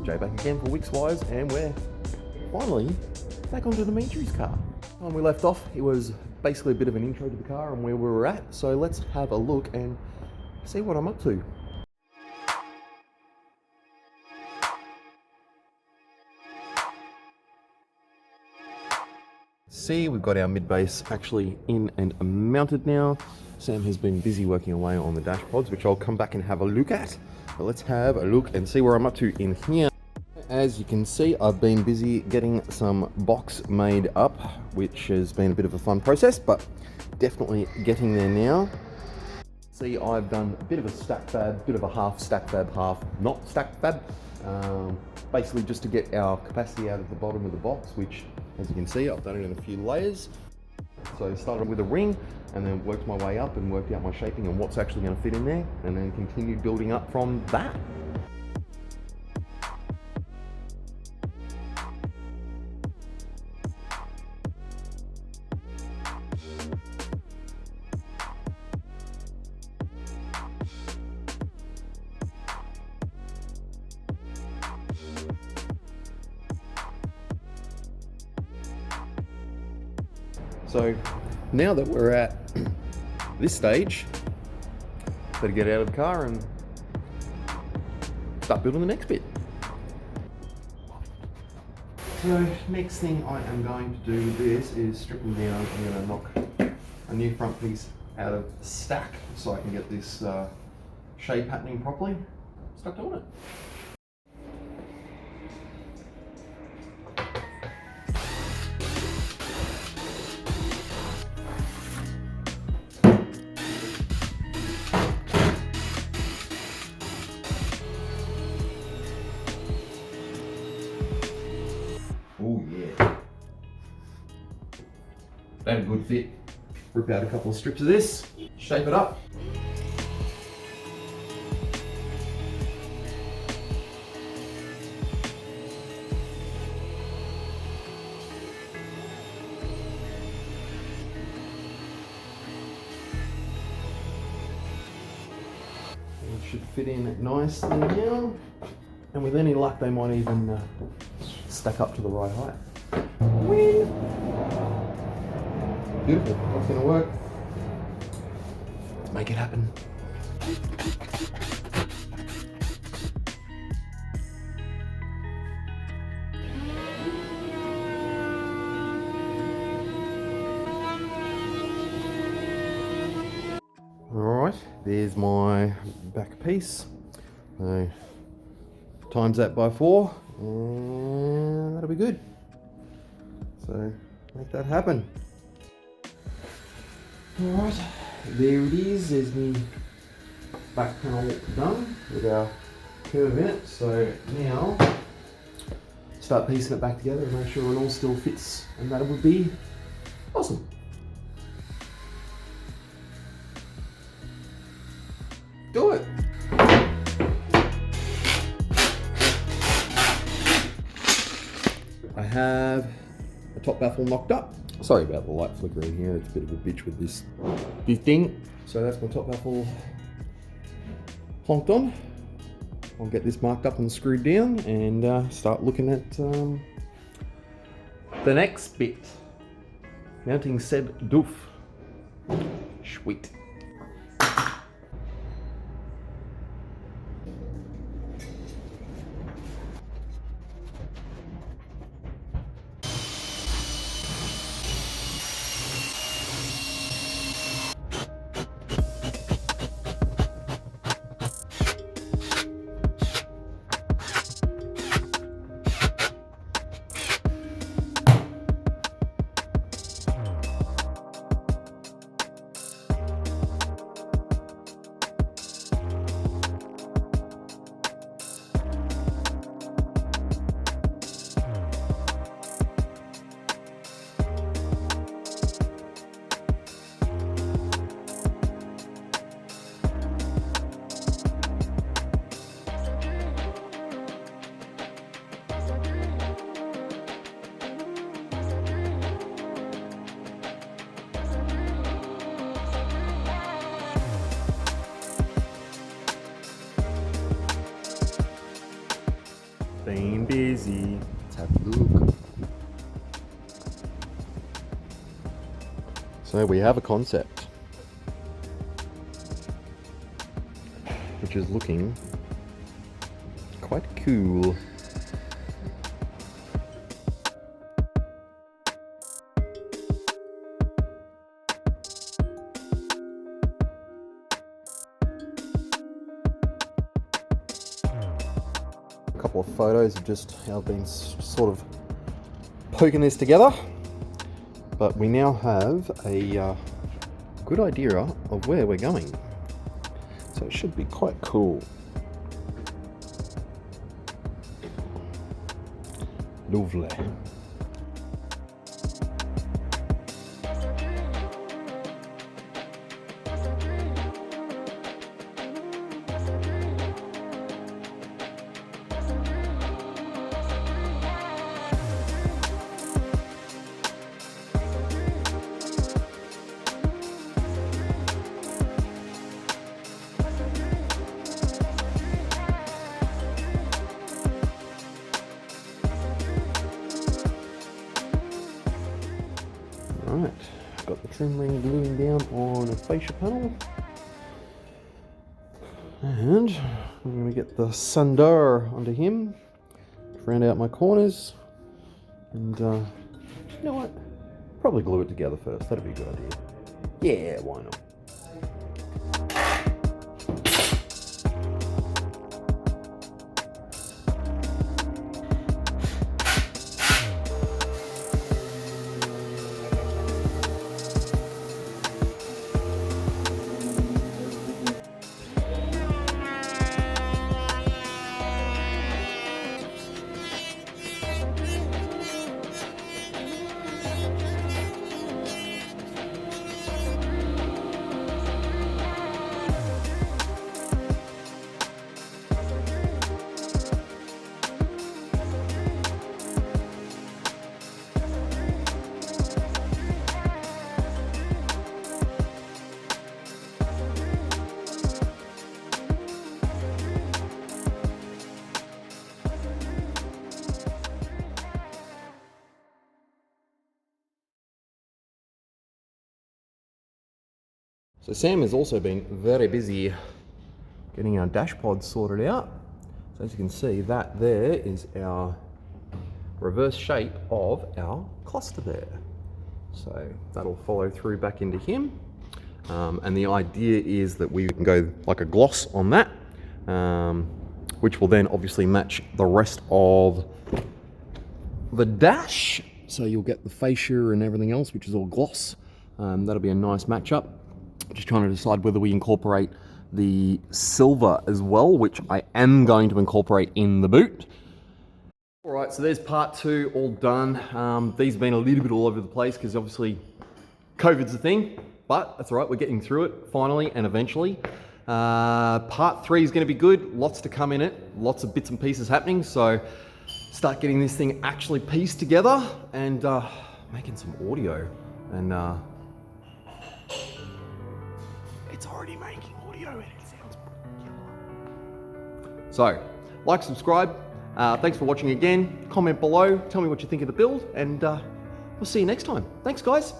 Jay back again for Wix Wise, and we're finally back onto Dimitri's car. When we left off, it was basically a bit of an intro to the car and where we were at, so let's have a look and see what I'm up to. See, we've got our mid-base actually in and mounted now. Sam has been busy working away on the dash pods, which I'll come back and have a look at. But let's have a look and see where I'm up to in here. As you can see, I've been busy getting some box made up, which has been a bit of a fun process, but definitely getting there now. See, I've done a bit of a stack fab, bit of a half stack fab, half not stack fab. Basically just to get our capacity out of the bottom of the box, which, as you can see, I've done it in a few layers. So I started with a ring and then worked my way up and worked out my shaping and what's actually going to fit in there, and then continued building up from that. So now that we're at this stage, better get out of the car and start building the next bit. So next thing I am going to do with this is strip them down. I'm going to knock a new front piece out of the stack so I can get this shape happening properly. Start doing it. Oh yeah, that a good fit. Rip out a couple of strips of this, shape it up. It should fit in nicely now, and with any luck they might even stack up to the right height. Win! Beautiful, that's gonna work. Let's make it happen. Alright, there's my back piece. So, times that by 4. And that'll be good. So make that happen. Alright, there it is. There's me back panel done with our curve in it. So now start piecing it back together and make sure it all still fits, and that would be awesome. Do it. I have a top baffle knocked up. Sorry about the light flickering here, it's a bit of a bitch with this thing. So that's my top baffle plonked on. I'll get this marked up and screwed down and start looking at the next bit. Mounting said doof. Sweet. been busy. Let's have a look. So we have a concept, which is looking quite cool. A couple of photos of just how I've been sort of poking this together, but we now have a good idea of where we're going, so it should be quite cool. Lovely. Right, got the trim ring gluing down on a fascia panel, and I'm going to get the Sundar onto him, round out my corners, and you know what, probably glue it together first, that'd be a good idea. Yeah, why not? So Sam has also been very busy getting our dash pods sorted out. So as you can see, that there is our reverse shape of our cluster there. So that'll follow through back into him. And the idea is that we can go like a gloss on that, which will then obviously match the rest of the dash. So you'll get the fascia and everything else, which is all gloss. That'll be a nice matchup. Just trying to decide whether we incorporate the silver as well, which I am going to incorporate in the boot. All right, so there's part two all done. These have been a little bit all over the place because obviously COVID's a thing, but that's all right, we're getting through it finally and eventually. Part three is gonna be good, lots to come in it, lots of bits and pieces happening, so start getting this thing actually pieced together and making some audio. And it's already making audio and it sounds killer. So, like, subscribe. Thanks for watching again. Comment below. Tell me what you think of the build, and we'll see you next time. Thanks, guys.